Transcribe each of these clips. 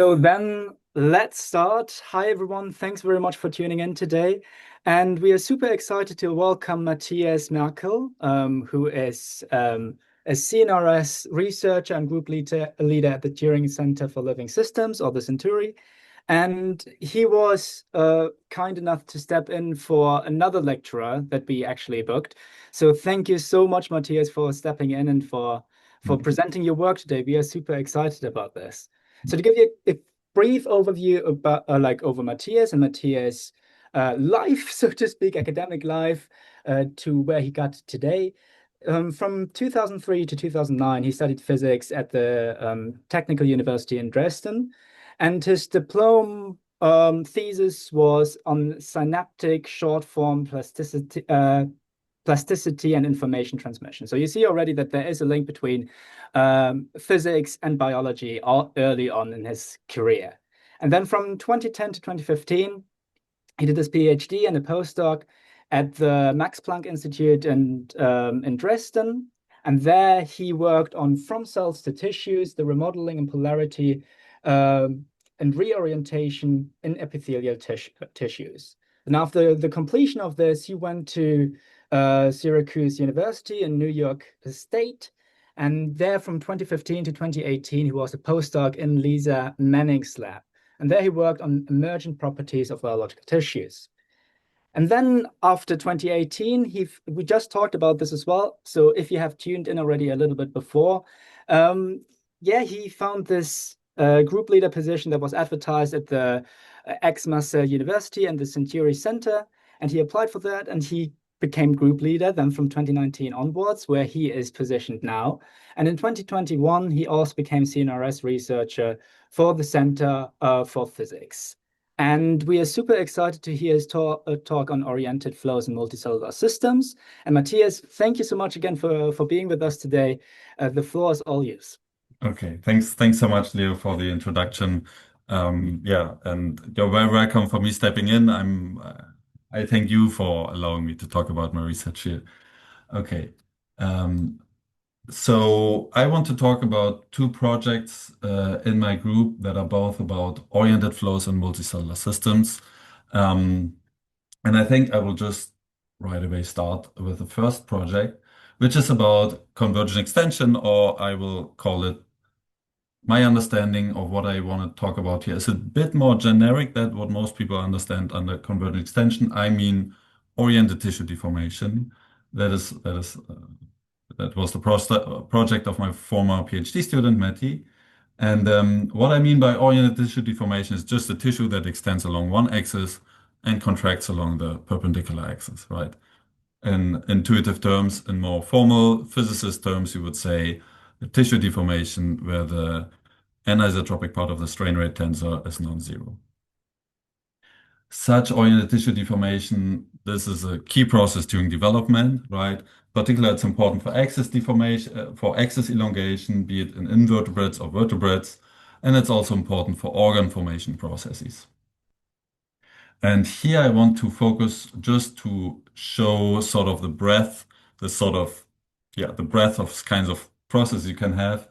So then let's start. Hi, everyone. Thanks very much for tuning in today. And we are super excited to welcome Matthias Merkel, who is a CNRS researcher and group leader at the Turing Center for Living Systems, or the Centuri. And he was kind enough to step in for another lecturer that we actually booked. So thank you so much, Matthias, for stepping in and for presenting your work today. We are super excited about this. So to give you a brief overview about over Matthias and Matthias' life, so to speak, academic life, to where he got today. From 2003 to 2009, he studied physics at the Technical University in Dresden, and his diploma thesis was on synaptic short-form plasticity and information transmission. So you see already that there is a link between physics and biology early on in his career. And then from 2010 to 2015, he did his PhD and a postdoc at the Max Planck Institute in Dresden. And there he worked on from cells to tissues, the remodeling and polarity and reorientation in epithelial tissues. And after the completion of this, he went to Syracuse University in New York State. And there from 2015 to 2018, he was a postdoc in Lisa Manning's lab. And there he worked on emergent properties of biological tissues. And then after 2018, we just talked about this as well. So if you have tuned in already a little bit before, he found this group leader position that was advertised at the Aix-Marseille University and the Centuri Center. And he applied for that and he became group leader then from 2019 onwards, where he is positioned now. And in 2021, he also became CNRS researcher for the Center for Physics. And we are super excited to hear his talk on oriented flows and multicellular systems. And Matthias, thank you so much again for being with us today. The floor is all yours. Okay, thanks so much, Leo, for the introduction. And you're very welcome for me stepping in. I thank you for allowing me to talk about my research here. Okay, so I want to talk about two projects in my group that are both about oriented flows and multicellular systems. And I think I will just right away start with the first project, which is about convergent extension, or I will call it my understanding of what I want to talk about here is a bit more generic than what most people understand under convergent extension. I mean oriented tissue deformation. That was the project of my former PhD student, Matty. And what I mean by oriented tissue deformation is just a tissue that extends along one axis and contracts along the perpendicular axis, right? In intuitive terms, in more formal physicist terms, you would say a tissue deformation where the anisotropic part of the strain rate tensor is non-zero. Such oriented tissue deformation, this is a key process during development, right? Particularly, it's important for axis deformation, for axis elongation, be it in invertebrates or vertebrates, and it's also important for organ formation processes. And here I want to focus just to show sort of the breadth, the breadth of kinds of processes you can have.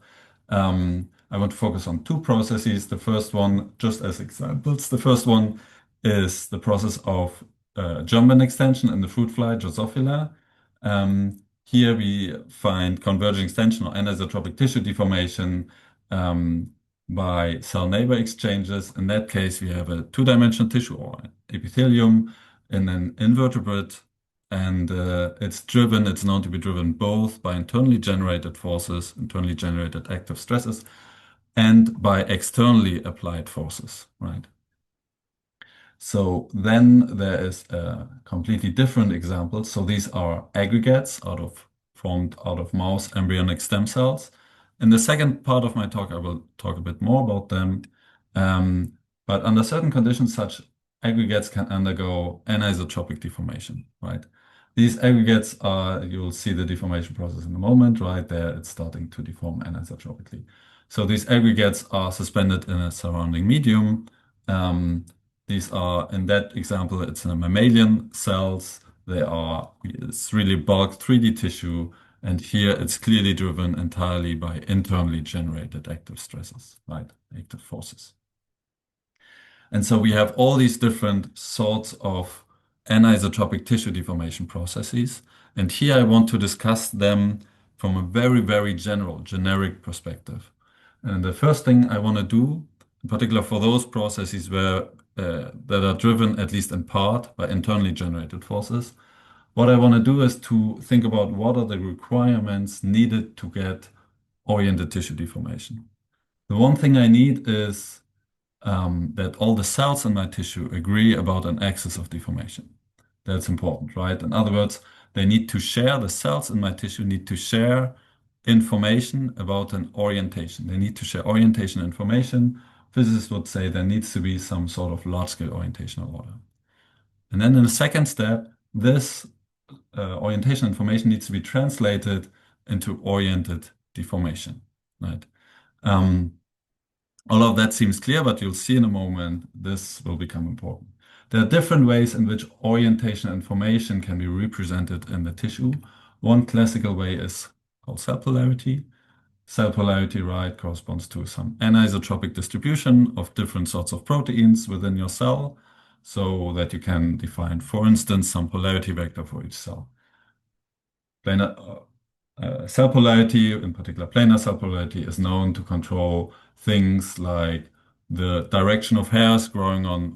I want to focus on two processes. The first one, just as examples, the first one is the process of germ band extension in the fruit fly, Drosophila. Here we find convergent extension or anisotropic tissue deformation by cell neighbor exchanges. In that case, we have a two-dimensional tissue or epithelium in an invertebrate, and it's known to be driven both by internally generated forces, internally generated active stresses, and by externally applied forces, right? So then there is a completely different example. So these are aggregates formed out of mouse embryonic stem cells. In the second part of my talk, I will talk a bit more about them. But under certain conditions, such aggregates can undergo anisotropic deformation, right? These aggregates you'll see the deformation process in a moment, right? There it's starting to deform anisotropically. So these aggregates are suspended in a surrounding medium. These are, in that example, it's in a mammalian cells. It's really bulk 3D tissue. And here it's clearly driven entirely by internally generated active stresses, right? Active forces. And so we have all these different sorts of anisotropic tissue deformation processes. And here I want to discuss them from a very, very general, generic perspective. And the first thing I want to do, in particular for those processes that are driven, at least in part, by internally generated forces, what I want to do is to think about what are the requirements needed to get oriented tissue deformation. The one thing I need is that all the cells in my tissue agree about an axis of deformation. That's important, right? In other words, the cells in my tissue need to share information about an orientation. They need to share orientation information. Physicists would say there needs to be some sort of large-scale orientational order. And then in the second step, this orientation information needs to be translated into oriented deformation, right? All of that seems clear, but you'll see in a moment this will become important. There are different ways in which orientation information can be represented in the tissue. One classical way is called cell polarity. Cell polarity, right, corresponds to some anisotropic distribution of different sorts of proteins within your cell, so that you can define, for instance, some polarity vector for each cell. Planar cell polarity, in particular planar cell polarity, is known to control things like the direction of hairs growing on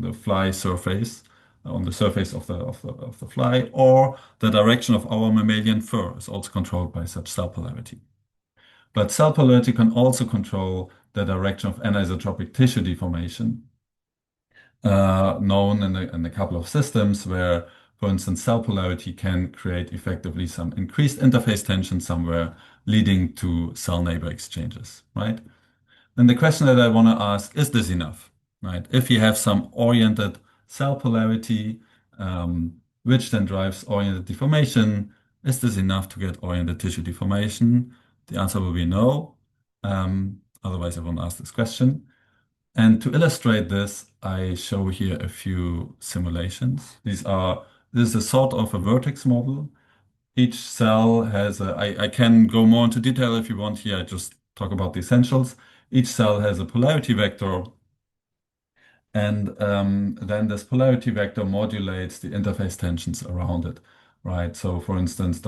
the fly surface, on the surface of the fly, or the direction of our mammalian fur is also controlled by such cell polarity. But cell polarity can also control the direction of anisotropic tissue deformation, known in a couple of systems where, for instance, cell polarity can create effectively some increased interface tension somewhere, leading to cell neighbor exchanges, right? And the question that I want to ask, is this enough, right? If you have some oriented cell polarity, which then drives oriented deformation, is this enough to get oriented tissue deformation? The answer will be no. Otherwise, I won't ask this question. And to illustrate this, I show here a few simulations. This is a sort of a vertex model. Each cell has I can go more into detail if you want here. I just talk about the essentials. Each cell has a polarity vector, and then this polarity vector modulates the interface tensions around it, right? So for instance,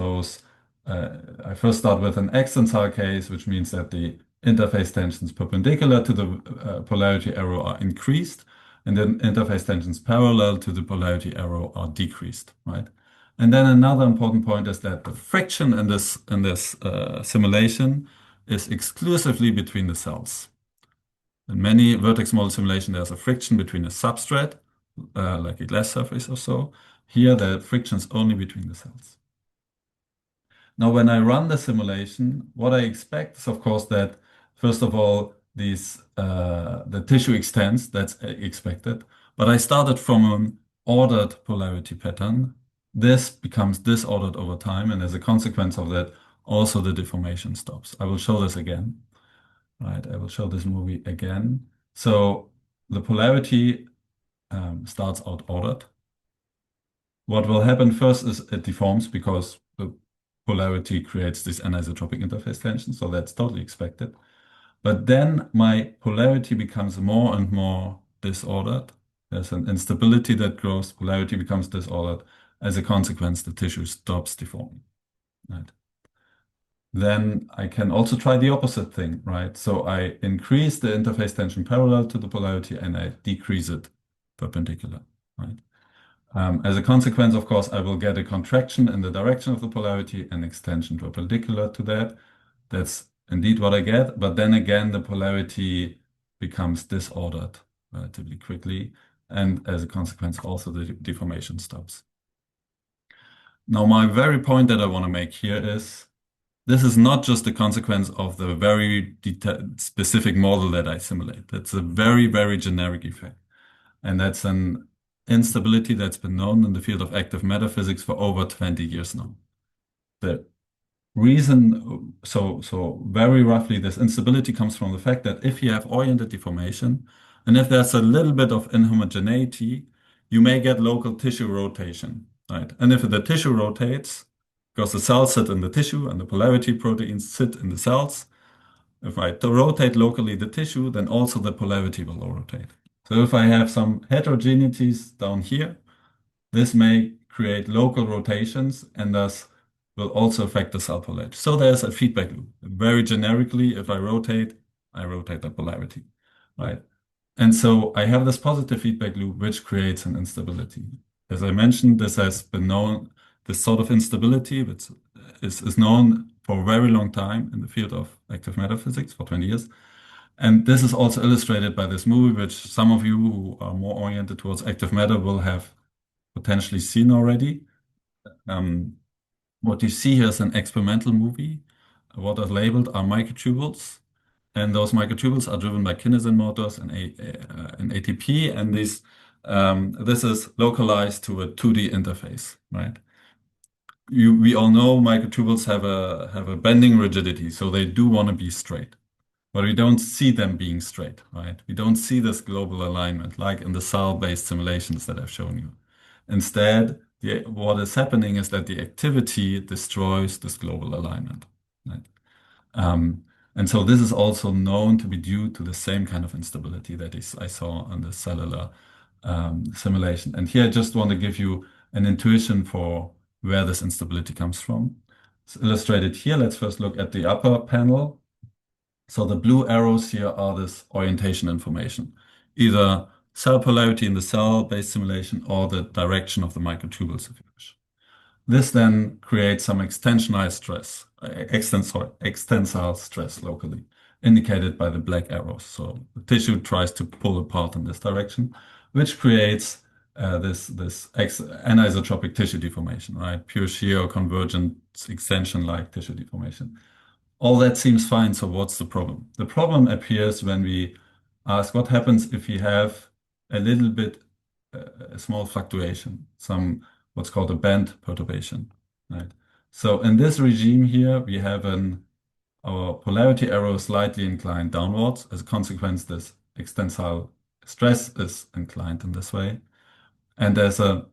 I first start with an extensile case, which means that the interface tensions perpendicular to the polarity arrow are increased, and then interface tensions parallel to the polarity arrow are decreased, right? And then another important point is that the friction in this simulation is exclusively between the cells. In many vertex model simulation, there's a friction between a substrate, like a glass surface or so. Here, the friction is only between the cells. Now, when I run the simulation, what I expect is, of course, that first of all, the tissue extends, that's expected. But I started from an ordered polarity pattern. This becomes disordered over time, and as a consequence of that, also the deformation stops. I will show this again. Right, I will show this movie again. So the polarity starts out ordered. What will happen first is it deforms because the polarity creates this anisotropic interface tension, so that's totally expected. But then my polarity becomes more and more disordered. There's an instability that grows, polarity becomes disordered. As a consequence, the tissue stops deforming. Right? Then I can also try the opposite thing, right? So I increase the interface tension parallel to the polarity and I decrease it perpendicular, right? As a consequence, of course, I will get a contraction in the direction of the polarity and extension perpendicular to that. That's indeed what I get. But then again, the polarity becomes disordered relatively quickly. And as a consequence, also the deformation stops. Now, my very point that I want to make here is this is not just a consequence of the very specific model that I simulate. That's a very, very generic effect. And that's an instability that's been known in the field of active matter physics for over 20 years now. The reason, so very roughly, this instability comes from the fact that if you have oriented deformation, and if there's a little bit of inhomogeneity, you may get local tissue rotation, right? And if the tissue rotates, because the cells sit in the tissue and the polarity proteins sit in the cells, if I rotate locally the tissue, then also the polarity will rotate. So if I have some heterogeneities down here, this may create local rotations and thus will also affect the cell polarity. So there's a feedback loop. Very generically, if I rotate the polarity, right? And so I have this positive feedback loop, which creates an instability. As I mentioned, this has been known, this sort of instability, which is known for a very long time in the field of active matter physics, for 20 years. And this is also illustrated by this movie, which some of you who are more oriented towards active matter will have potentially seen already. What you see here is an experimental movie. What are labeled are microtubules, and those microtubules are driven by kinesin motors and ATP, and this is localized to a 2D interface, right? We all know microtubules have a bending rigidity, so they do want to be straight, but we don't see them being straight, right? We don't see this global alignment like in the cell-based simulations that I've shown you. Instead, what is happening is that the activity destroys this global alignment, right? And so this is also known to be due to the same kind of instability that I saw on the cellular simulation. And here I just want to give you an intuition for where this instability comes from. It's illustrated here. Let's first look at the upper panel. So the blue arrows here are this orientation information, either cell polarity in the cell-based simulation or the direction of the microtubules, if you wish. This then creates some extensile stress locally, indicated by the black arrows. So the tissue tries to pull apart in this direction, which creates this anisotropic tissue deformation, right? Pure shear or convergent extension-like tissue deformation. All that seems fine, so what's the problem? The problem appears when we ask what happens if you have a little bit, a small fluctuation, what's called a band perturbation, right? So in this regime here, we have our polarity arrow slightly inclined downwards. As a consequence, this extensile stress is inclined in this way. And as a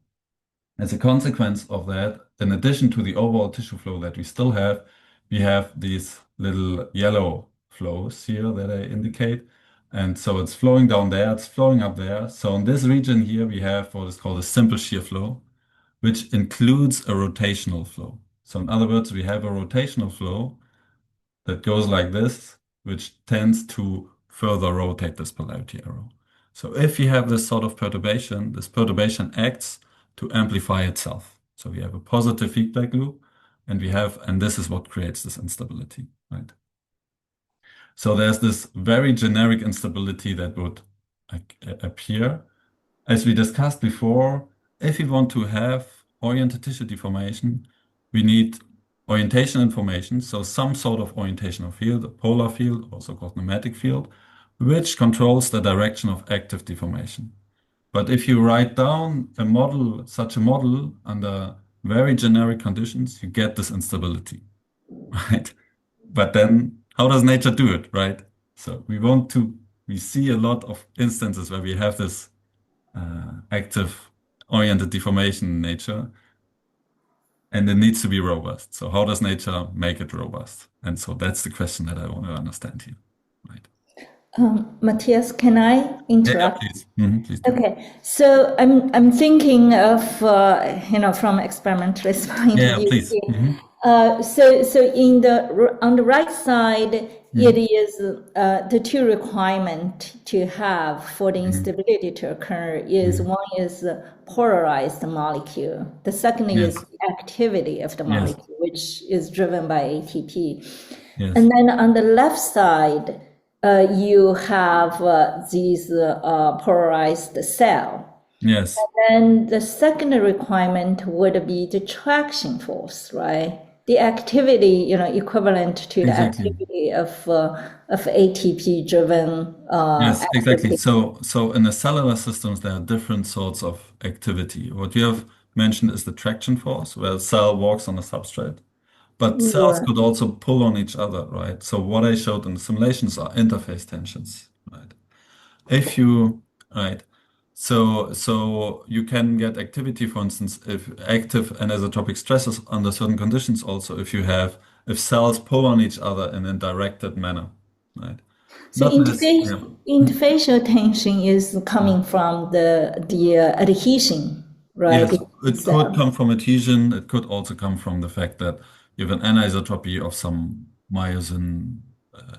consequence of that, in addition to the overall tissue flow that we still have, we have these little yellow flows here that I indicate. And so it's flowing down there, it's flowing up there. So in this region here, we have what is called a simple shear flow, which includes a rotational flow. So in other words, we have a rotational flow that goes like this, which tends to further rotate this polarity arrow. So if you have this sort of perturbation, this perturbation acts to amplify itself. So we have a positive feedback loop, and this is what creates this instability, right? So there's this very generic instability that would appear. As we discussed before, if we want to have oriented tissue deformation, we need orientation information, so some sort of orientational field, a polar field, also called pneumatic field, which controls the direction of active deformation. But if you write down such a model under very generic conditions, you get this instability, right? But then how does nature do it, right? So we see a lot of instances where we have this active oriented deformation in nature, and it needs to be robust. So how does nature make it robust? And so that's the question that I want to understand here, right? Matthias, can I interrupt? Please. Please do. Okay, so I'm thinking of from experimentalist point of view. Please. So on the right side, it is the two requirement to have for the instability to occur is one is polarized molecule. The second is the activity of the molecule, which is driven by ATP. And then on the left side, you have these polarized cell. Yes. And then the second requirement would be the traction force, right? The activity, equivalent to the activity of ATP-driven. Yes, exactly. So in the cellular systems, there are different sorts of activity. What you have mentioned is the traction force, where a cell walks on a substrate. But cells could also pull on each other, right? So what I showed in the simulations are interface tensions, right? So you can get activity, for instance, if active anisotropic stresses under certain conditions also, if cells pull on each other in a directed manner, right? So not necessarily. interfacial tension is coming from the adhesion, right? Yes, it could come from adhesion. It could also come from the fact that you have an anisotropy of some myosin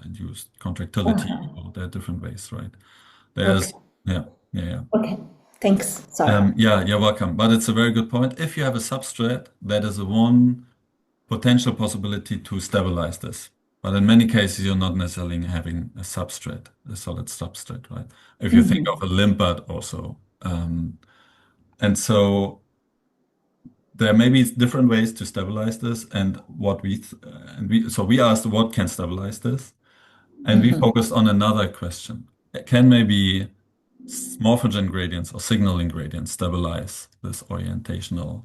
induced contractility, or there are different ways, right? Okay. There's, yeah, yeah, yeah. Okay. Thanks. Sorry. Yeah, you're welcome. But it's a very good point. If you have a substrate, that is the one potential possibility to stabilize this. But in many cases, you're not necessarily having a substrate, a solid substrate, right? If you think of a limpet also. And so there may be different ways to stabilize this, and so we asked what can stabilize this, and we focused on another question. Can maybe morphogen gradients or signaling gradients stabilize this orientational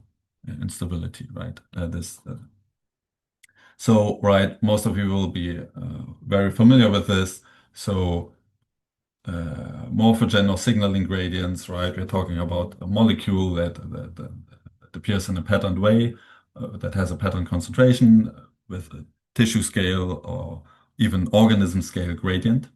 instability, right? So, right, most of you will be very familiar with this. So, morphogen or signaling gradients, right? We're talking about a molecule that appears in a patterned way, that has a pattern concentration with a tissue scale or even organism scale gradient.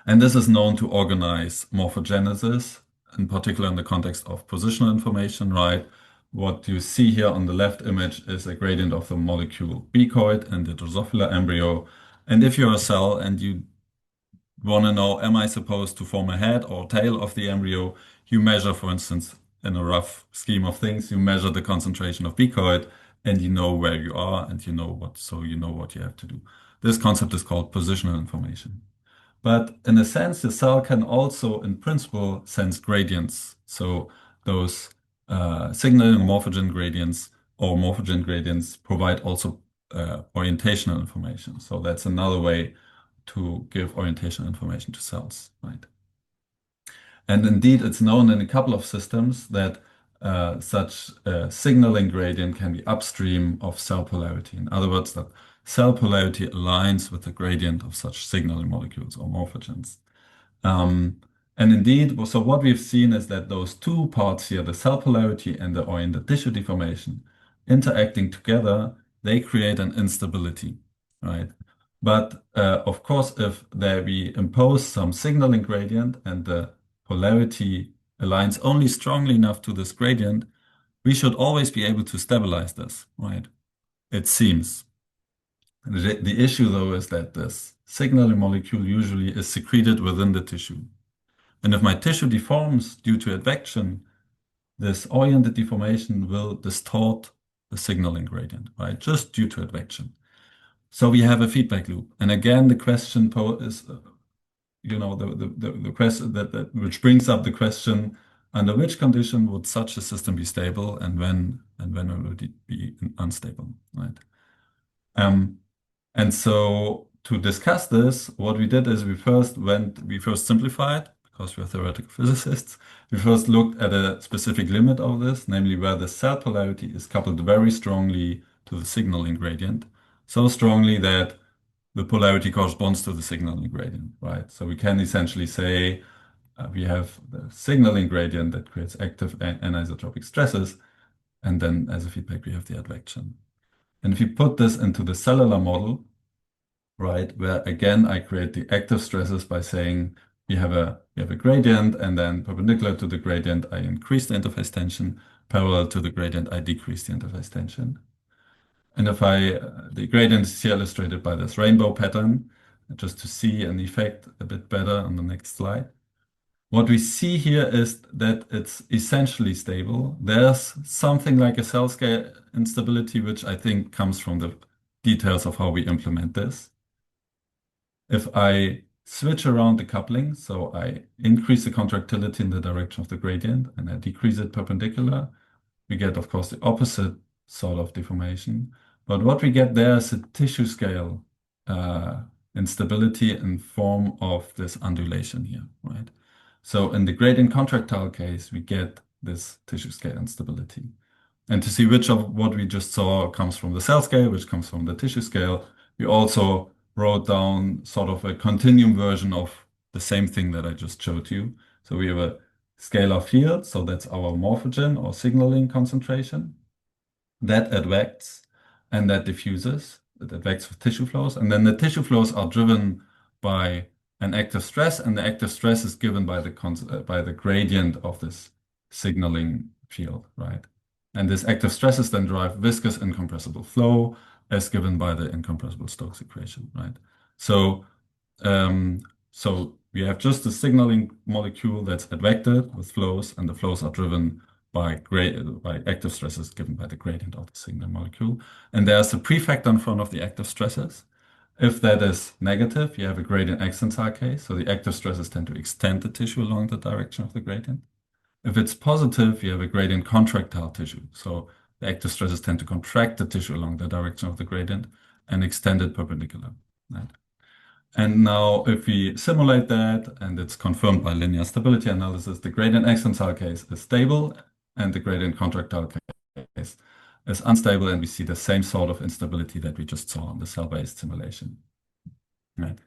And this is known to organize morphogenesis, in particular in the context of positional information, right? What you see here on the left image is a gradient of the molecule becoid in the Drosophila embryo. And if you're a cell and you want to know, am I supposed to form a head or tail of the embryo? You measure, for instance, in a rough scheme of things, you measure the concentration of becoid and you know where you are and you know what you have to do. This concept is called positional information. But in a sense, the cell can also, in principle, sense gradients. So those signaling morphogen gradients or morphogen gradients provide also orientational information. So that's another way to give orientation information to cells, right? And indeed, it's known in a couple of systems that such signaling gradient can be upstream of cell polarity. In other words, that cell polarity aligns with the gradient of such signaling molecules or morphogens. And indeed, so what we've seen is that those two parts here, the cell polarity and the oriented tissue deformation, interacting together, they create an instability, right? But of course, if we impose some signaling gradient and the polarity aligns only strongly enough to this gradient, we should always be able to stabilize this, right? It seems. The issue, though, is that this signaling molecule usually is secreted within the tissue. And if my tissue deforms due to advection, this oriented deformation will distort the signaling gradient, right? Just due to advection. So we have a feedback loop. And again, the question is, the question which brings up the question, under which condition would such a system be stable and when would it be unstable, right? And so to discuss this, what we did is we first simplified, because we're theoretical physicists. We first looked at a specific limit of this, namely where the cell polarity is coupled very strongly to the signaling gradient, so strongly that the polarity corresponds to the signaling gradient, right? So we can essentially say we have the signaling gradient that creates active anisotropic stresses, and then as a feedback, we have the advection. And if you put this into the cellular model, right, where again I create the active stresses by saying we have a gradient, and then perpendicular to the gradient, I increase the interface tension, parallel to the gradient, I decrease the interface tension. And if the gradient is here illustrated by this rainbow pattern, just to see an effect a bit better on the next slide. What we see here is that it's essentially stable. There's something like a cell scale instability, which I think comes from the details of how we implement this. If I switch around the coupling, so I increase the contractility in the direction of the gradient and I decrease it perpendicular, we get, of course, the opposite sort of deformation. But what we get there is a tissue scale instability in form of this undulation here, right? So in the gradient-contractile case, we get this tissue scale instability. And to see which of what we just saw comes from the cell scale, which comes from the tissue scale, we also wrote down sort of a continuum version of the same thing that I just showed you. So we have a scalar field, so that's our morphogen or signaling concentration. That advects and that diffuses. It advects with tissue flows. And then the tissue flows are driven by an active stress, and the active stress is given by the gradient of this signaling field, right? And this active stresses then drive viscous incompressible flow as given by the incompressible Stokes equation, right? So, so we have just a signaling molecule that's advected with flows, and the flows are driven by active stresses given by the gradient of the signaling molecule. And there's a prefactor in front of the active stresses. If that is negative, you have a gradient-extensile case, so the active stresses tend to extend the tissue along the direction of the gradient. If it's positive, you have a gradient-contractile tissue, so the active stresses tend to contract the tissue along the direction of the gradient and extend it perpendicular, right? And now if we simulate that, and it's confirmed by linear stability analysis, the gradient-extensile case is stable and the gradient-contractile case is unstable, and we see the same sort of instability that we just saw in the cell-based simulation. Right.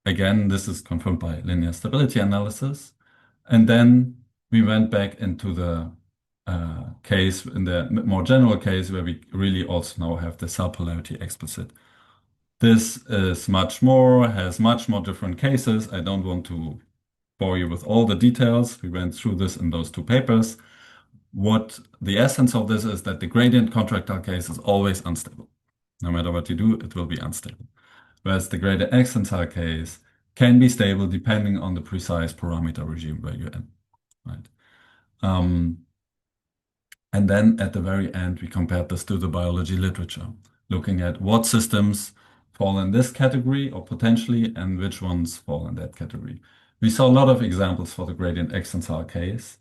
Again, this is confirmed by linear stability analysis. And then we went back into the case, in the more general case, where we really also now have the cell polarity explicit. This is has much more different cases. I don't want to bore you with all the details. We went through this in those two papers. What the essence of this is that the gradient contractile case is always unstable. No matter what you do, it will be unstable. Whereas the gradient extensile case can be stable depending on the precise parameter regime where you're in, right? And then at the very end, we compared this to the biology literature, looking at what systems fall in this category or potentially, and which ones fall in that category. We saw a lot of examples for the gradient extensile case.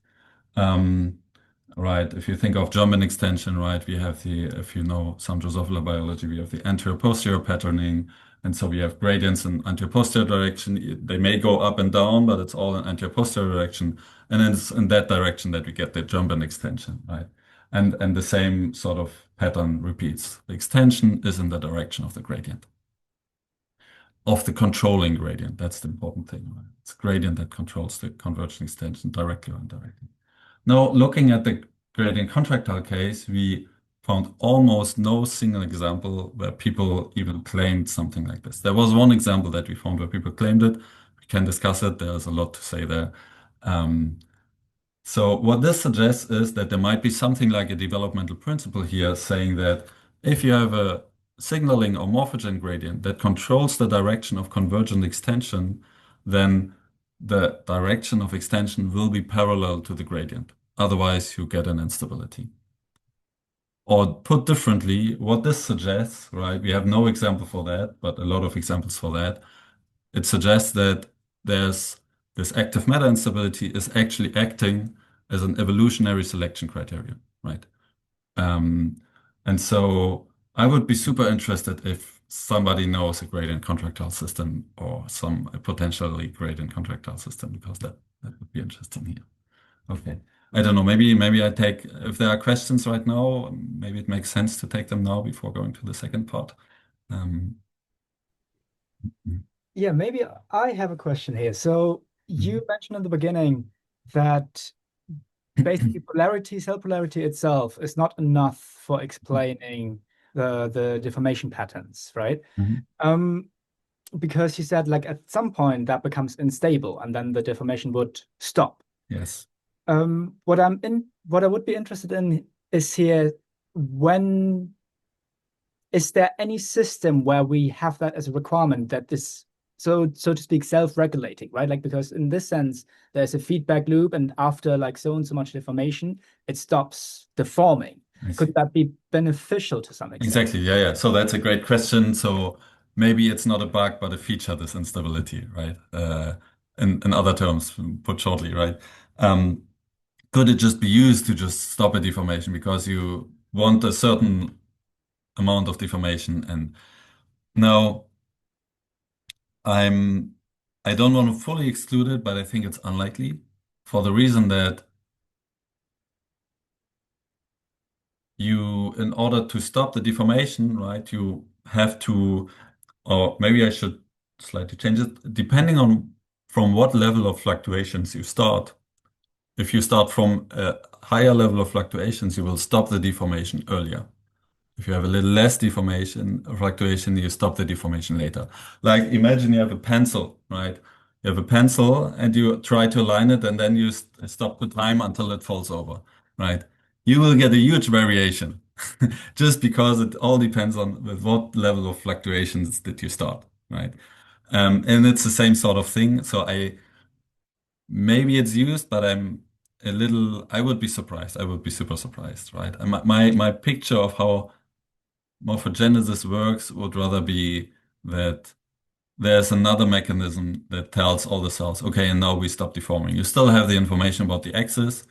Right, if you think of German extension, right, we have if you know some Drosophila biology, we have the anterior-posterior patterning, and so we have gradients in anterior-posterior direction. They may go up and down, but it's all in anterior-posterior direction, and then it's in that direction that we get the German extension, right? And the same sort of pattern repeats. The extension is in the direction of the gradient, of the controlling gradient. That's the important thing, right? It's gradient that controls the convergent extension directly or indirectly. Now, looking at the gradient contractile case, we found almost no single example where people even claimed something like this. There was one example that we found where people claimed it. We can discuss it. There's a lot to say there. So what this suggests is that there might be something like a developmental principle here saying that if you have a signaling or morphogen gradient that controls the direction of convergent extension, then the direction of extension will be parallel to the gradient. Otherwise, you get an instability. Or put differently, what this suggests, right? We have no example for that, but a lot of examples for that. It suggests that there's this active matter instability is actually acting as an evolutionary selection criterion, right? And so I would be super interested if somebody knows a gradient contractile system or some potentially gradient contractile system, because that would be interesting here. Okay. I don't know, maybe if there are questions right now, maybe it makes sense to take them now before going to the second part. Yeah, maybe I have a question here. So you mentioned in the beginning that basically cell polarity itself is not enough for explaining the deformation patterns, right? Because you said like at some point that becomes unstable and then the deformation would stop. Yes. What I would be interested in is here, when is there any system where we have that as a requirement that this, so to speak, self-regulating, right? Like, because in this sense, there's a feedback loop, and after like so and so much deformation, it stops deforming. Could that be beneficial to some extent? Exactly. Yeah. So that's a great question. So maybe it's not a bug, but a feature, this instability, right? In other terms, put shortly, right? Could it just be used to just stop a deformation because you want a certain amount of deformation? And now I don't want to fully exclude it, but I think it's unlikely for the reason that in order to stop the deformation, right, you have to, or maybe I should slightly change it, depending on from what level of fluctuations you start. If you start from a higher level of fluctuations, you will stop the deformation earlier. If you have a little less deformation, fluctuation, you stop the deformation later. Like imagine you have a pencil, right? You have a pencil and you try to align it and then you stop the time until it falls over, right? You will get a huge variation just because it all depends on with what level of fluctuations did you start, right? And it's the same sort of thing. So maybe it's used, but I would be surprised. I would be super surprised, right? And my picture of how morphogenesis works would rather be that there's another mechanism that tells all the cells, okay, and now we stop deforming. You still have the information about the axis,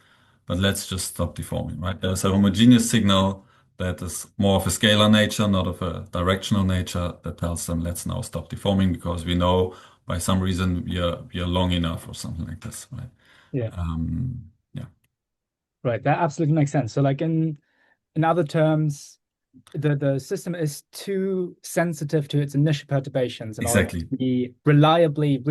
but let's just stop deforming, right? There's a homogeneous signal that is more of a scalar nature, not of a directional nature, that tells them let's now stop deforming because we know by some reason we are long enough or something like this, right? Yeah. Yeah. Right. That absolutely makes sense. So like in other terms, the system is too sensitive to its initial perturbations in order to Exactly. be reliably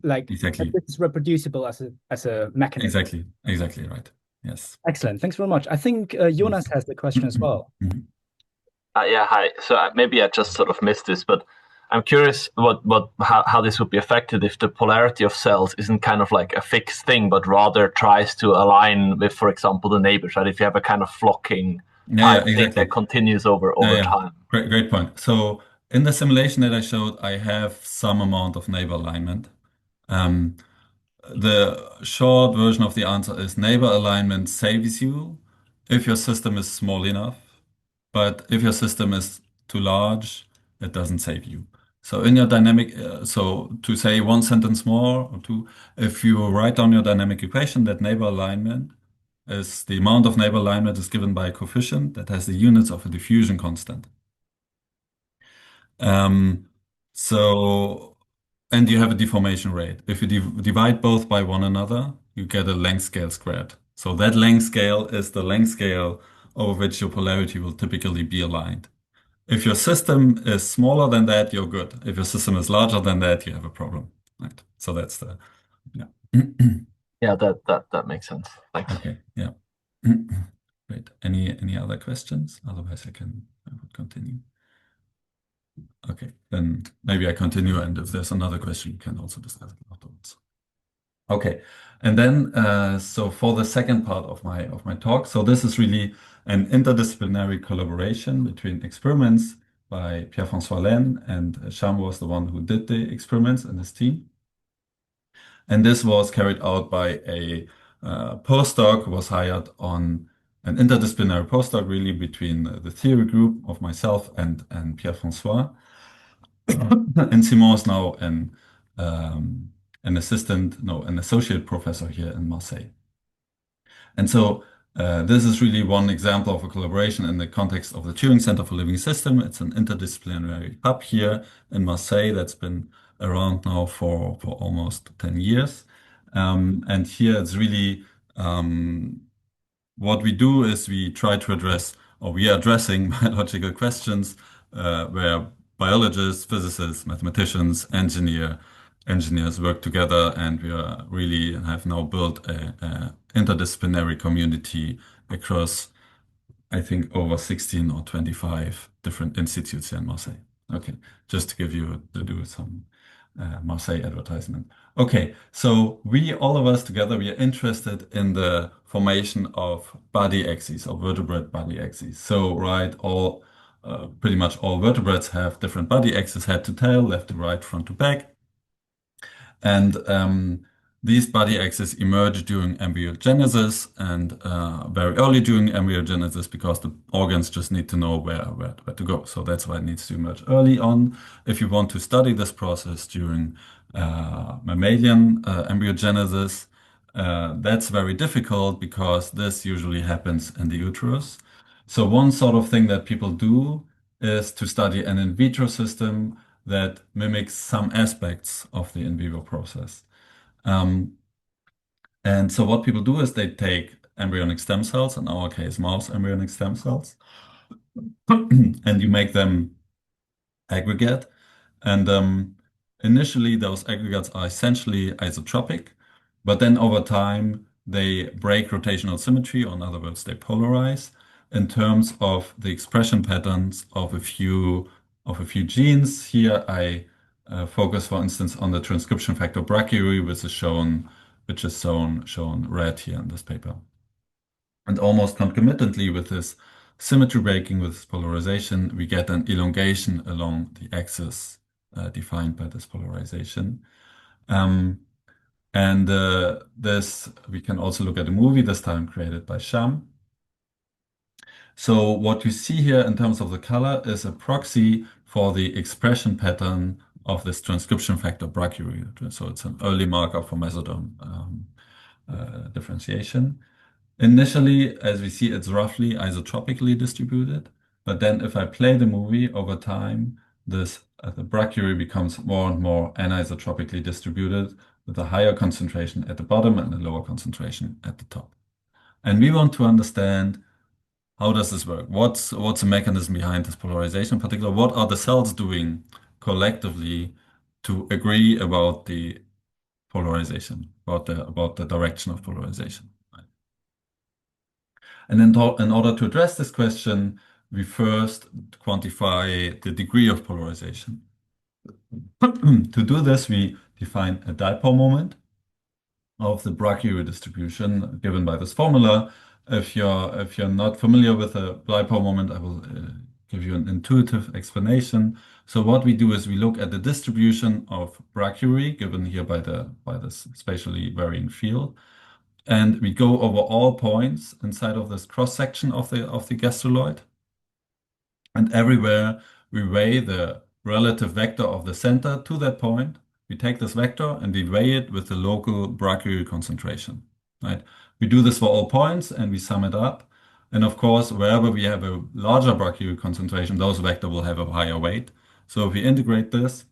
Exactly. it's reproducible as a mechanism. Exactly right. Yes. Excellent. Thanks very much. I think Yes. Jonas has the question as well. Yeah, hi. So maybe I just sort of missed this, but I'm curious how this would be affected if the polarity of cells isn't kind of like a fixed thing, but rather tries to align with, for example, the neighbors, right? If you have a kind of flocking Yeah, type thing that continues over time. Great point. So in the simulation that I showed, I have some amount of neighbor alignment. The short version of the answer is neighbor alignment saves you if your system is small enough, but if your system is too large, it doesn't save you. So in your dynamic, so to say one sentence more or two, if you write down your dynamic equation, that neighbor alignment is the amount of neighbor alignment is given by a coefficient that has the units of a diffusion constant. Um, so, and you have a deformation rate. If you divide both by one another, you get a length scale squared. So that length scale is the length scale over which your polarity will typically be aligned. If your system is smaller than that, you're good. If your system is larger than that, you have a problem. Right. So that's yeah. Yeah, that makes sense. Thanks. Okay. Yeah. Great. Any other questions? Otherwise, I would continue. Okay, then maybe I continue, and if there's another question, we can also discuss it afterwards. Okay, and then so for the second part of my talk, so this is really an interdisciplinary collaboration between experiments by Pierre-François Laine, and Sham was the one who did the experiments in his team. And this was carried out by a postdoc who was hired on an interdisciplinary postdoc, really between the theory group of myself and Pierre-François. And Simon is now an associate professor here in Marseille. And so this is really one example of a collaboration in the context of the Turing Center for Living System. It's an interdisciplinary hub here in Marseille that's been around now for almost 10 years. And here it's really what we do is we try to address, or we are addressing biological questions where biologists, physicists, mathematicians, engineers work together, and we are really have now built a interdisciplinary community across, I think, over 16 or 25 different institutes here in Marseille. Okay, just to do some Marseille advertisement. Okay, so all of us together, we are interested in the formation of body axes or vertebrate body axes. So, right, pretty much all vertebrates have different body axes, head to tail, left to right, front to back. And these body axes emerge during embryogenesis and very early during embryogenesis because the organs just need to know where to go. So that's why it needs to emerge early on. If you want to study this process during mammalian embryogenesis, that's very difficult because this usually happens in the uterus. So one sort of thing that people do is to study an in vitro system that mimics some aspects of the in vivo process. And so what people do is they take embryonic stem cells, in our case, mouse embryonic stem cells, and you make them aggregate. And initially, those aggregates are essentially isotropic, but then over time, they break rotational symmetry, or in other words, they polarize in terms of the expression patterns of a few genes. Here I focus, for instance, on the transcription factor brachyury, which is shown red here in this paper. And almost concomitantly with this symmetry breaking, with this polarization, we get an elongation along the axis defined by this polarization. This, we can also look at a movie, this time created by Sham. So what you see here in terms of the color is a proxy for the expression pattern of this transcription factor brachyury. So it's an early marker for mesodome differentiation. Initially, as we see, it's roughly isotropically distributed. But then if I play the movie over time, the brachyury becomes more and more anisotropically distributed with a higher concentration at the bottom and a lower concentration at the top. And we want to understand, how does this work? What's the mechanism behind this polarization? In particular, what are the cells doing collectively to agree about the polarization, about the direction of polarization? And then in order to address this question, we first quantify the degree of polarization. To do this, we define a dipole moment of the brachyury distribution given by this formula. If you're not familiar with a dipole moment, I will give you an intuitive explanation. So what we do is we look at the distribution of brachyury given here by this spatially varying field. And we go over all points inside of this cross-section of the gastruloid. And everywhere we weigh the relative vector of the center to that point. We take this vector and we weigh it with the local brachyury concentration, right? We do this for all points and we sum it up. And of course, wherever we have a larger brachyury concentration, those vector will have a higher weight. So if we integrate this,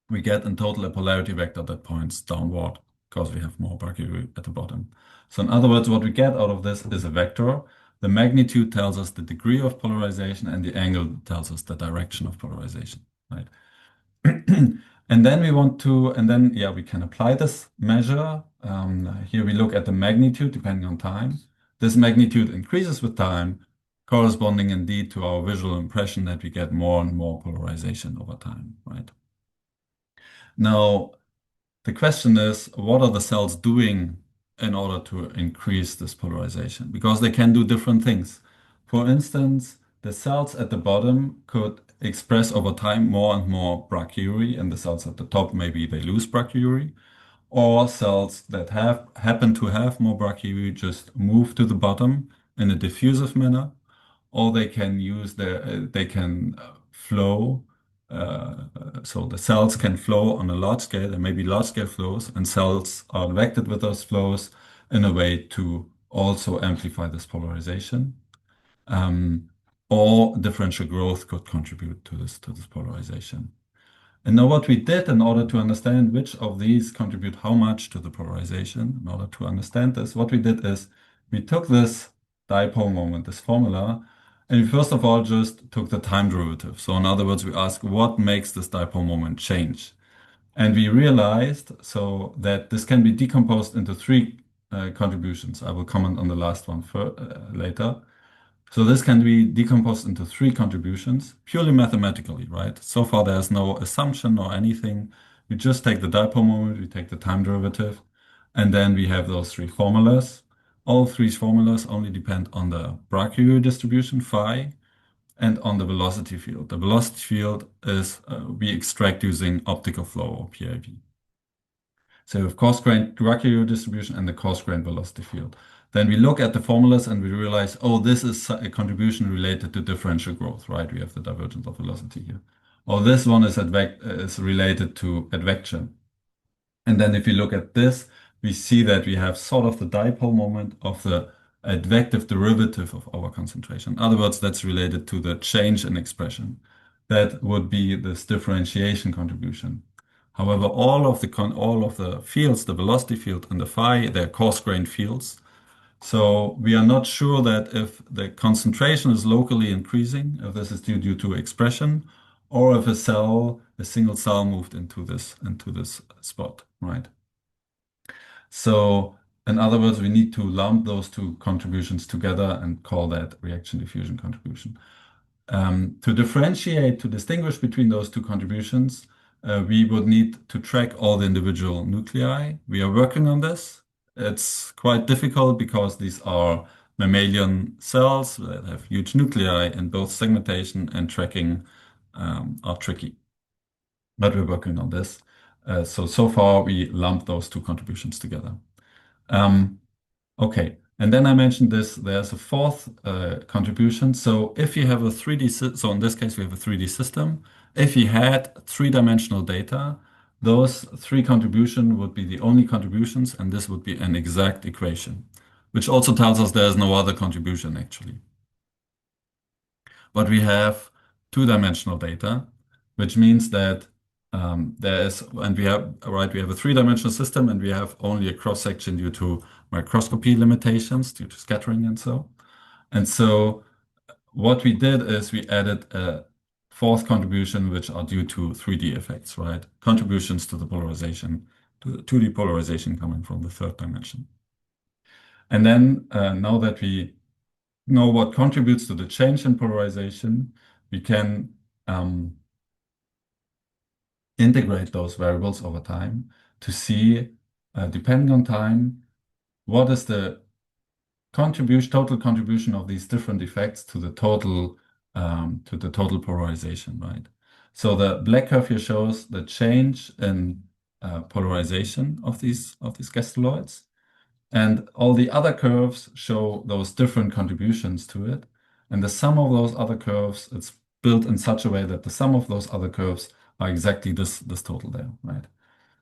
we get in total a polarity vector that points downward, because we have more brachyury at the bottom. So in other words, what we get out of this is a vector. The magnitude tells us the degree of polarization and the angle tells us the direction of polarization, right? And then we can apply this measure. Here we look at the magnitude depending on time. This magnitude increases with time, corresponding indeed to our visual impression that we get more and more polarization over time, right? Now, the question is, what are the cells doing in order to increase this polarization? Because they can do different things. For instance, the cells at the bottom could express over time more and more brachyury, and the cells at the top, maybe they lose brachyury. Or cells that happen to have more brachyury just move to the bottom in a diffusive manner, or they can flow. So the cells can flow on a large scale. There may be large scale flows, and cells are advected with those flows in a way to also amplify this polarization. Or differential growth could contribute to this polarization. And now what we did in order to understand which of these contribute how much to the polarization, in order to understand this, what we did is we took this dipole moment, this formula, and we first of all just took the time derivative. So in other words, we ask what makes this dipole moment change. And we realized so that this can be decomposed into three contributions. I will comment on the last one later. So this can be decomposed into three contributions, purely mathematically, right? So far, there's no assumption or anything. We just take the dipole moment, we take the time derivative, and then we have those three formulas. All three formulas only depend on the brachyury distribution, phi, and on the velocity field. The velocity field is we extract using optical flow or PIV. So we have coarse-grained brachyury distribution and the coarse-grained velocity field. Then we look at the formulas and we realize, oh, this is a contribution related to differential growth, right? We have the divergence of velocity here. Or this one is related to advection. And then if you look at this, we see that we have sort of the dipole moment of the advective derivative of our concentration. In other words, that's related to the change in expression. That would be this differentiation contribution. However, all of the fields, the velocity field and the phi, they're coarse-grained fields. So we are not sure that if the concentration is locally increasing, if this is due to expression, or if a single cell moved into this spot, right? So In other words, we need to lump those two contributions together and call that reaction diffusion contribution. To differentiate, to distinguish between those two contributions, we would need to track all the individual nuclei. We are working on this. It's quite difficult because these are mammalian cells that have huge nuclei, and both segmentation and tracking are tricky. But we're working on this. So far, we lump those two contributions together. Okay, and then I mentioned this, there's a fourth contribution. So if you have a 3D, so in this case, we have a 3D system. If you had three-dimensional data, those three contributions would be the only contributions, and this would be an exact equation, which also tells us there's no other contribution actually. But we have two-dimensional data, which means that we have a three-dimensional system, and we have only a cross-section due to microscopy limitations, due to scattering and so. And so what we did is we added a fourth contribution, which are due to 3D effects, right? Contributions to the polarization, to the 2D polarization coming from the third dimension. And then now that we know what contributes to the change in polarization, we can integrate those variables over time to see, depending on time, what is the total contribution of these different effects to the total polarization, right? So the black curve here shows the change in polarization of these gastroloids, and all the other curves show those different contributions to it. And the sum of those other curves, it's built in such a way that the sum of those other curves are exactly this total there, right?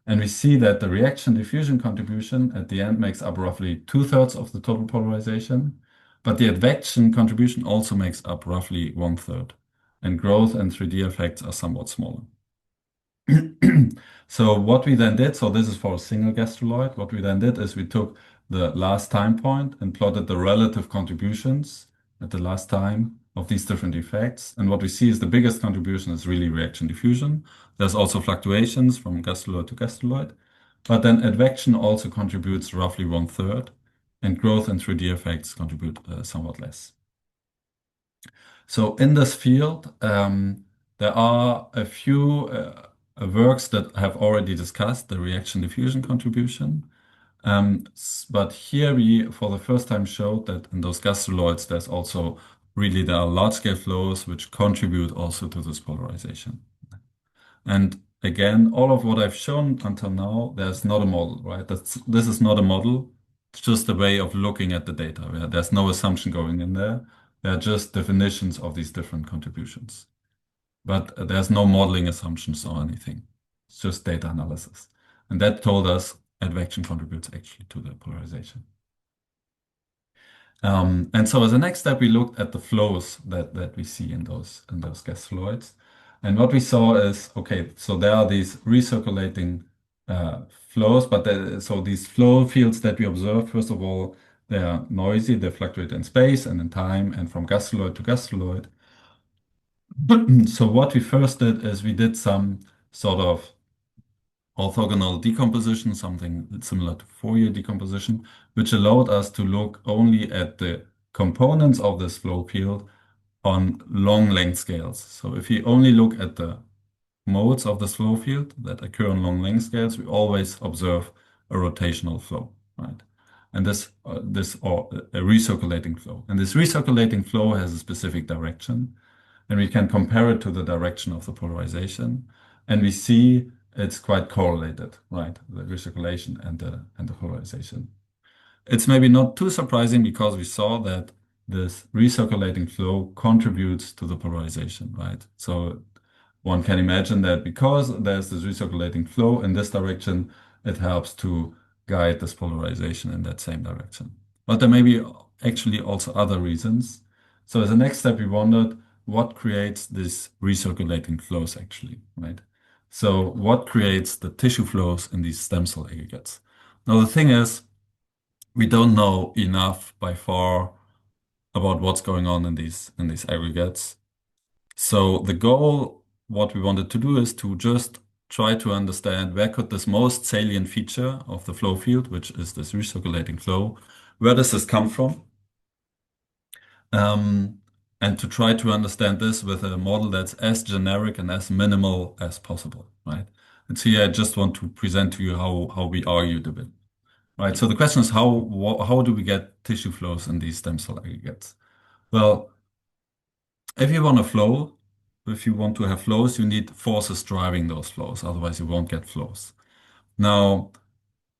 And we see that the reaction diffusion contribution at the end makes up roughly 2/3 of the total polarization, but the advection contribution also makes up roughly 1/3, and growth and 3D effects are somewhat smaller. So what we then did, so this is for a single gastroloid, what we then did is we took the last time point and plotted the relative contributions at the last time of these different effects. And what we see is the biggest contribution is really reaction diffusion. There's also fluctuations from gastroloid to gastroloid, but then advection also contributes roughly 1/3, and growth and 3D effects contribute somewhat less. So in this field, there are a few works that have already discussed the reaction diffusion contribution. But here we, for the first time, showed that in those gastroloids, there are large-scale flows which contribute also to this polarization. And again, all of what I've shown until now, there's not a model, right? This is not a model. It's just a way of looking at the data. There's no assumption going in there. They're just definitions of these different contributions. But there's no modeling assumptions or anything. It's just data analysis. And that told us advection contributes actually to the polarization. And so as a next step, we looked at the flows that we see in those gastroloids. And what we saw is, okay, so there are these recirculating flows, so these flow fields that we observe, first of all, they are noisy, they fluctuate in space and in time and from gastroloid to gastroloid. So what we first did is we did some sort of orthogonal decomposition, something similar to Fourier decomposition, which allowed us to look only at the components of this flow field on long length scales. So if you only look at the modes of this flow field that occur on long length scales, we always observe a rotational flow, right? And or a recirculating flow. And this recirculating flow has a specific direction, and we can compare it to the direction of the polarization, and we see it's quite correlated, right? The recirculation and the polarization. It's maybe not too surprising because we saw that this recirculating flow contributes to the polarization, right? So one can imagine that because there's this recirculating flow in this direction, it helps to guide this polarization in that same direction. But there may be actually also other reasons. So as a next step, we wondered what creates these recirculating flows actually, right? So what creates the tissue flows in these stem cell aggregates? Now the thing is, we don't know enough by far about what's going on in these aggregates. So the goal, what we wanted to do is to just try to understand where could this most salient feature of the flow field, which is this recirculating flow, where does this come from? And to try to understand this with a model that's as generic and as minimal as possible, right? And so here I just want to present to you how we argued a bit, right? So the question is how do we get tissue flows in these stem cell aggregates? Well, if you want to have flows, you need forces driving those flows. Otherwise, you won't get flows. Now,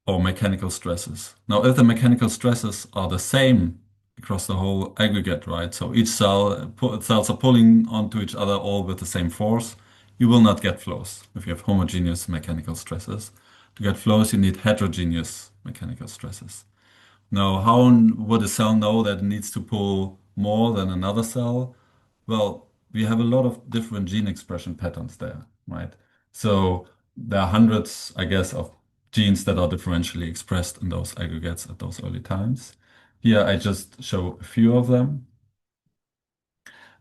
or mechanical stresses. Now, if the mechanical stresses are the same across the whole aggregate, right? So each cells are pulling onto each other all with the same force, you will not get flows if you have homogeneous mechanical stresses. To get flows, you need heterogeneous mechanical stresses. Now, how would a cell know that it needs to pull more than another cell? Well, we have a lot of different gene expression patterns there, right? So there are hundreds, I guess, of genes that are differentially expressed in those aggregates at those early times. Here I just show a few of them.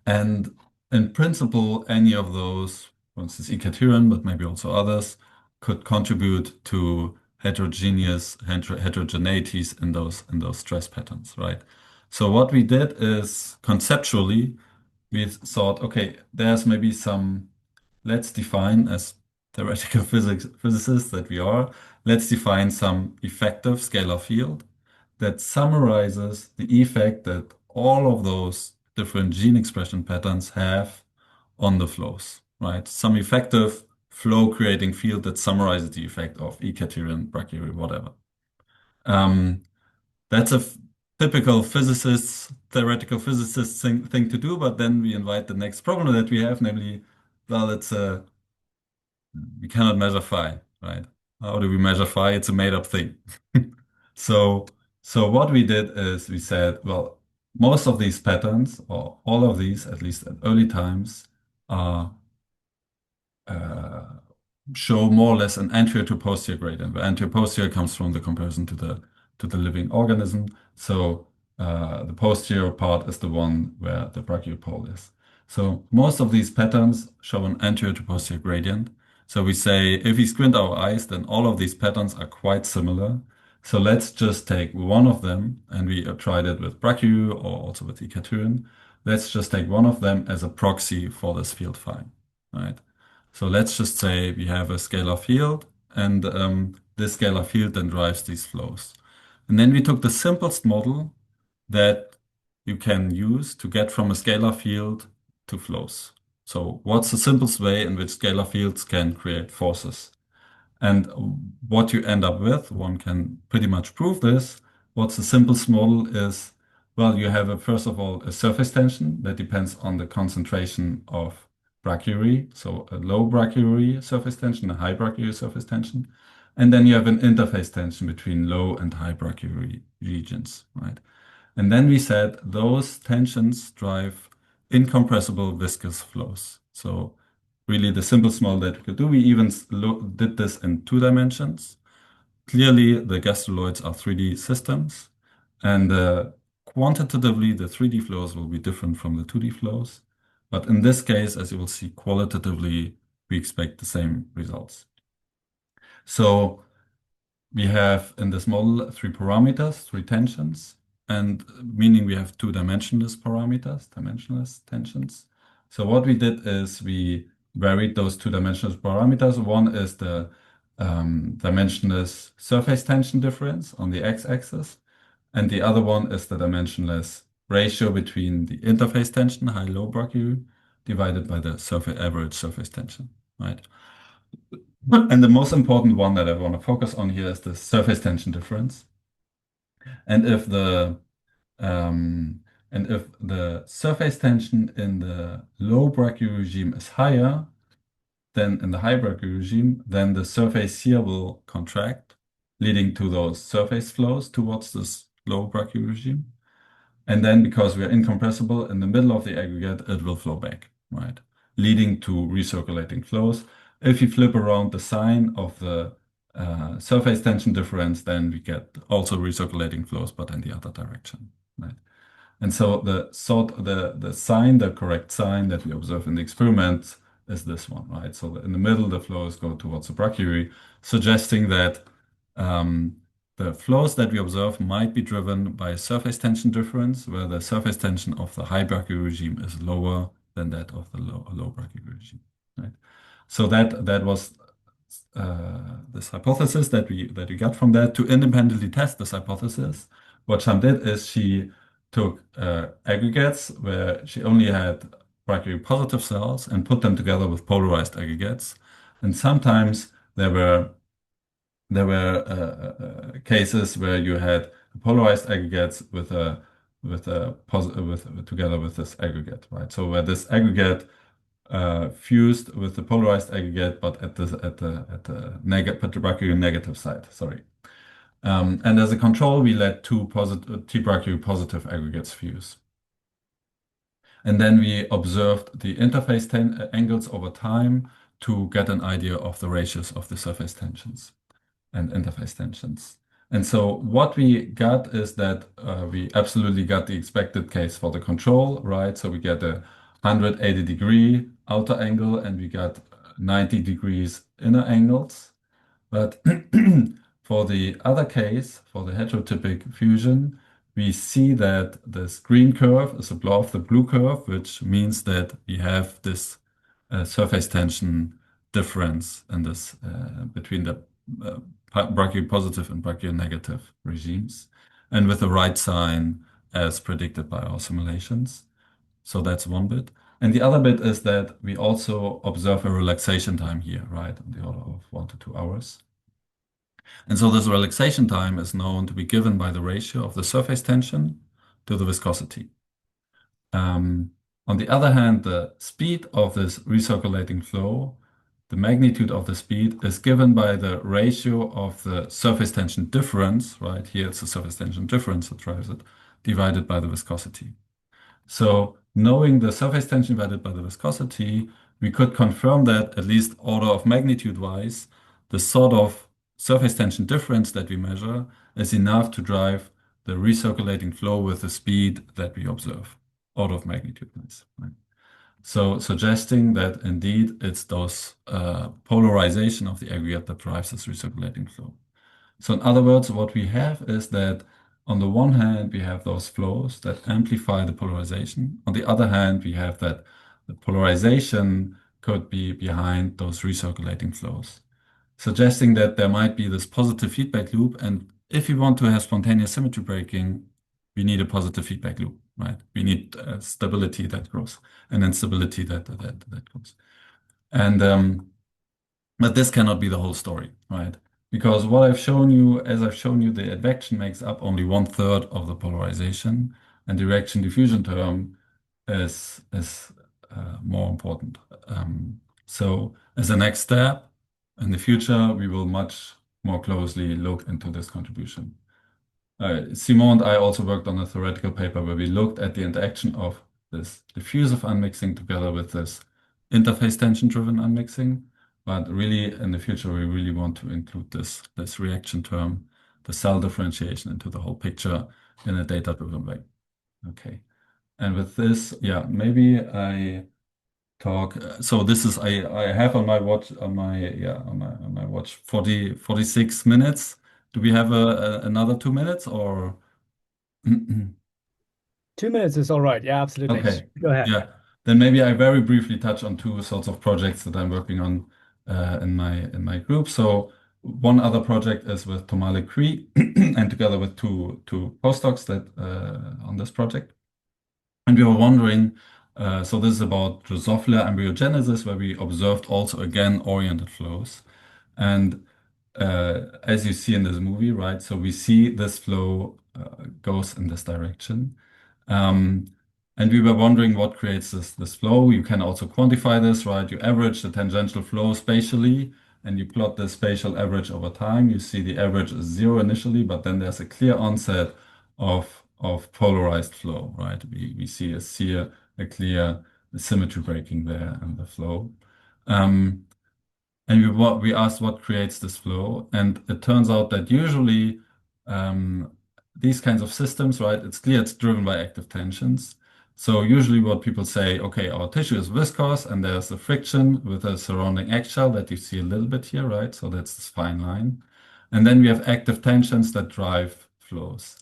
And in principle, any of those, for instance, criterion, but maybe also others, could contribute to heterogeneities in those stress patterns, right? So what we did is conceptually, we thought, okay, there's maybe some, let's define as theoretical physicists that we are, let's define some effective scalar field that summarizes the effect that all of those different gene expression patterns have on the flows, right? Some effective flow creating field that summarizes the effect of criterion, brachyury, whatever. That's a typical theoretical physicist thing to do, but then we invite the next problem that we have, namely, well, we cannot measure phi, right? How do we measure phi? It's a made-up thing. So what we did is we said, well, most of these patterns, or all of these, at least at early times, are show more or less an anterior to posterior gradient. The anterior posterior comes from the comparison to the living organism. So the posterior part is the one where the brachiopole is. So most of these patterns show an anterior to posterior gradient. So we say if we squint our eyes, then all of these patterns are quite similar. So let's just take one of them, and we tried it with brachio or also with criterion. Let's just take one of them as a proxy for this field phi, right? So let's just say we have a scalar field, and this scalar field then drives these flows. And then we took the simplest model that you can use to get from a scalar field to flows. So what's the simplest way in which scalar fields can create forces? And what you end up with, one can pretty much prove this. What's the simplest model is, well, you have first of all, a surface tension that depends on the concentration of brachyury. So a low brachyury surface tension, a high brachyury surface tension. And then you have an interface tension between low and high brachyury regions, right? And then we said those tensions drive incompressible viscous flows. So really the simplest model that we could do. We even did this in 2 dimensions. Clearly, the gastroloids are 3D systems, and quantitatively, the 3D flows will be different from the 2D flows. But in this case, as you will see, qualitatively, we expect the same results. So we have in this model 3 parameters, 3 tensions, and meaning we have 2 dimensionless parameters, dimensionless tensions. So what we did is we varied those 2 dimensionless parameters. One is the dimensionless surface tension difference on the x-axis, and the other one is the dimensionless ratio between the interface tension, high-low brachyury, divided by the average surface tension, right? And the most important one that I want to focus on here is the surface tension difference. And if the surface tension in the low brachyury regime is higher than in the high brachyury regime, then the surface here will contract, leading to those surface flows towards this low brachyury regime. And then because we are incompressible in the middle of the aggregate, it will flow back, right? Leading to recirculating flows. If you flip around the sign of the surface tension difference, then we get also recirculating flows, but in the other direction, right? And so the correct sign that we observe in the experiment is this one, right? So in the middle, the flows go towards the brachyury, suggesting that the flows that we observe might be driven by a surface tension difference, where the surface tension of the high brachyury regime is lower than that of the low brachyury regime, right? So that was this hypothesis that we got from that. To independently test this hypothesis, what Sham did is she took aggregates where she only had brachyury positive cells and put them together with polarized aggregates. And sometimes there were cases where you had polarized aggregates together with this aggregate, right? So where this aggregate fused with the polarized aggregate, but at the brachyury negative side. Sorry. And as a control, we let two T brachyury positive aggregates fuse. And then we observed the interface angles over time to get an idea of the ratios of the surface tensions and interface tensions. And so what we got is that we absolutely got the expected case for the control, right? So we get a 180-degree outer angle and we got 90 degrees inner angles. But for the other case, for the heterotypic fusion, we see that this green curve is above the blue curve, which means that we have this surface tension difference in this between the brachyury positive and brachyury negative regimes, and with the right sign as predicted by our simulations. So that's one bit. And the other bit is that we also observe a relaxation time here, right, on the order of 1 to 2 hours. And so this relaxation time is known to be given by the ratio of the surface tension to the viscosity. On the other hand, the speed of this recirculating flow, the magnitude of the speed, is given by the ratio of the surface tension difference, right? Here it's the surface tension difference that drives it, divided by the viscosity. So knowing the surface tension divided by the viscosity, we could confirm that, at least order of magnitude wise, the sort of surface tension difference that we measure is enough to drive the recirculating flow with the speed that we observe, order of magnitude wise, right? So suggesting that indeed it's those polarization of the aggregate that drives this recirculating flow. So in other words, what we have is that on the one hand, we have those flows that amplify the polarization. On the other hand, we have that the polarization could be behind those recirculating flows, suggesting that there might be this positive feedback loop. And if we want to have spontaneous symmetry breaking, we need a positive feedback loop, right? We need stability that grows and instability that grows. And but this cannot be the whole story, right? Because what I've shown you, as I've shown you, the advection makes up only 1/3 of the polarization, and the reaction diffusion term is more important. So as a next step, in the future, we will much more closely look into this contribution. Simon and I also worked on a theoretical paper where we looked at the interaction of this diffusive unmixing together with this interface tension-driven unmixing. But really, in the future, we really want to include this reaction term, the cell differentiation, into the whole picture in a data-driven way. Okay. And with this, yeah, maybe I talk. So this is I have on my watch 46 minutes. Do we have another 2 minutes or? 2 minutes is all right. Yeah, absolutely. Okay. Go ahead. Yeah. Then maybe I very briefly touch on two sorts of projects that I'm working on in my group. So one other project is with Tomale Cree and together with two postdocs that on this project. And we were wondering, so this is about Drosophila embryogenesis, where we observed also again oriented flows. And as you see in this movie, right? So we see this flow goes in this direction. And we were wondering what creates this flow. You can also quantify this, right? You average the tangential flow spatially, and you plot the spatial average over time. You see the average is 0 initially, but then there's a clear onset of polarized flow, right? We see a clear symmetry breaking there in the flow. And we asked what creates this flow, and it turns out that usually these kinds of systems, right? It's clear it's driven by active tensions. So usually what people say, okay, our tissue is viscous and there's a friction with a surrounding eggshell that you see a little bit here, right? So that's this fine line. And then we have active tensions that drive flows.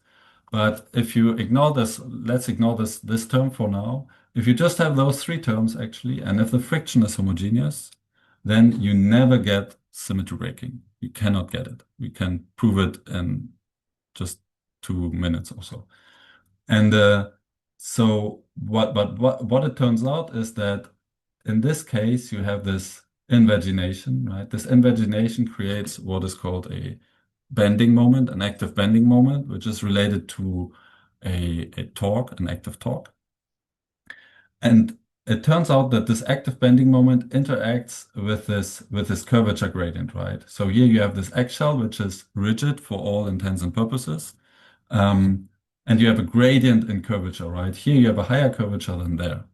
But if you ignore this, let's ignore this term for now. If you just have those three terms actually, and if the friction is homogeneous, then you never get symmetry breaking. You cannot get it. We can prove it in just 2 minutes or so. And so what it turns out is that in this case you have this invagination, right? This invagination creates what is called a bending moment, an active bending moment, which is related to a torque, an active torque. And it turns out that this active bending moment interacts with this curvature gradient, right? So here you have this eggshell, which is rigid for all intents and purposes. And you have a gradient in curvature, right? Here you have a higher curvature than there.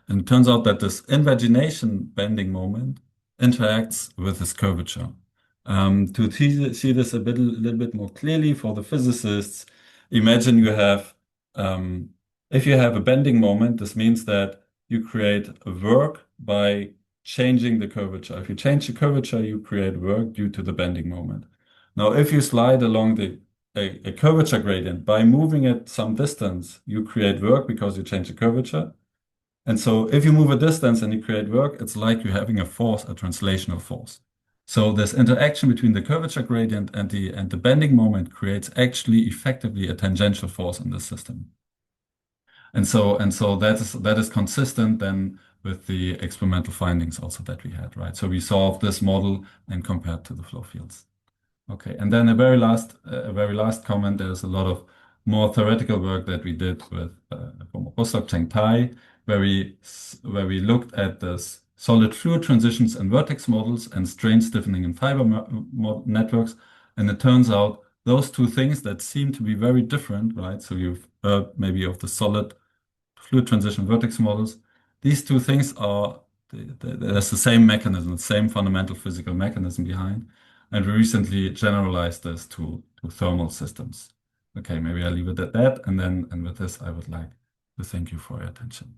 And it turns out that this invagination bending moment interacts with this curvature. To see this a little bit more clearly for the physicists, imagine you have, if you have a bending moment, this means that you create a work by changing the curvature. If you change the curvature, you create work due to the bending moment. Now, if you slide along a curvature gradient by moving it some distance, you create work because you change the curvature. And so if you move a distance and you create work, it's like you're having a force, a translational force. So this interaction between the curvature gradient and the bending moment creates actually effectively a tangential force in the system. And so that is consistent then with the experimental findings also that we had, right? So we solved this model and compared to the flow fields. Okay, and then a very last comment. There's a lot of more theoretical work that we did with from postdoc Cheng Tai, where we looked at this solid fluid transitions and vertex models and strain stiffening in fiber networks, and it turns out those two things that seem to be very different, right? So you've heard maybe of the solid fluid transition vertex models. These two things are there's the same mechanism, the same fundamental physical mechanism behind. And we recently generalized this to thermal systems. Okay, maybe I'll leave it at that. And with this, I would like to thank you for your attention.